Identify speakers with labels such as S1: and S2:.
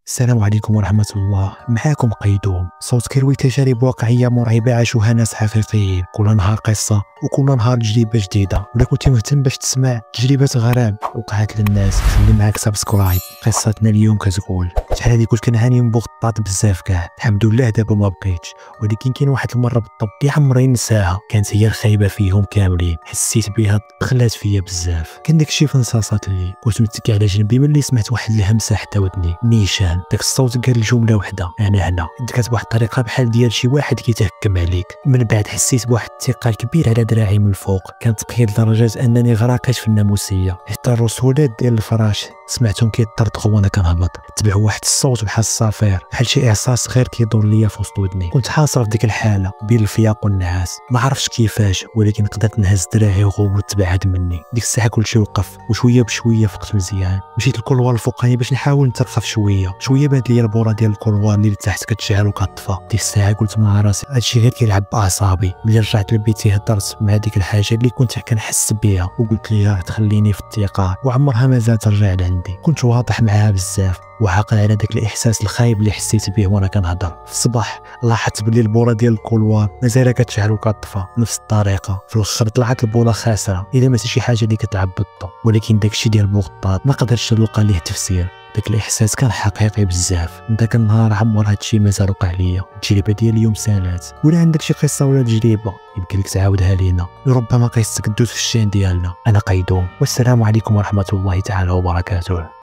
S1: السلام عليكم ورحمة الله. معاكم قيدوم، صوت كيروي تجارب واقعية مرعبة عاشوها ناس حقيقيين. كل نهار قصة وكل نهار تجربة جديدة. ولا كنتي مهتم باش تسمع تجربة غرام وقعت للناس، خلي معاك سبسكرايب. قصتنا اليوم كتقول: شحال هادي كنت كنعاني من بغطات بزاف كاع، الحمد لله دابا ما بقيتش. ولكن كاين واحد المرة بالضبط اللي عمري نساها، كانت هي الخايبة فيهم كاملين. حسيت بها دخلات فيا بزاف. كان داكشي فين صاصات لي، كنت متكي على جنبي ملي سمعت واحد الهمسة حتى ودني. نيشان. داك الصوت قال الجملة وحدة: أنا هنا. دكات بواحد الطريقة بحال ديال شي واحد كيتهكم عليك. من بعد حسيت بواحد الثقل كبير على دراعي من الفوق، كانت ثقيل لدرجة أنني غرقت في الناموسية. حتى الرسولات ديال الفراش سمعتهم كيطرطقوا وانا كنهبط. تبع واحد الصوت بحال الصافير، بحال شي اعصاص غير كيدور ليا في وسط ودني. كنت حاصر في ديك الحاله بين الفياق والنعاس، ما عرفتش كيفاش، ولكن قدرت نهز دراعي وغوت تبعد مني. ديك الساعه كلشي وقف، وشويه بشويه فقت مزيان. مشيت للكولوار الفوقاني باش نحاول نترقف شويه بانت ليا البوره ديال الكولوار اللي لتحت كتشعل وكتطفى. ديك الساعه قلت مع راسي هادشي غير كيلعب باعصابي. ملي رجعت لبيتي هضرت مع ديك الحاجه اللي كنت كنحس بها وقلت ليها تخليني في الثقه، وعمرها مازال ترجع لعندي. كنت واضح معاها بزاف وعاقل على داك الاحساس الخايب اللي حسيت به وانا كنهضر. في الصباح لاحظت بلي البوره ديال الكولوار مازال كتشعل وكتطفى نفس الطريقه. في الاخر طلعت البوله خاسره، الا ما شي حاجه اللي كتلعب بالضو. ولكن داكشي ديال البغطات ما قدرتش نلقى ليه تفسير. داك الاحساس كان حقيقي بزاف. من داك النهار عمر هادشي مازال وقع ليا. التجربه ديال اليوم سالات. ولا عندك شي قصه ولا تجربه يمكن لك تعاودها لينا، ربما قصتك دوز في الشين ديالنا. انا قيدوم، والسلام عليكم ورحمه الله تعالى وبركاته.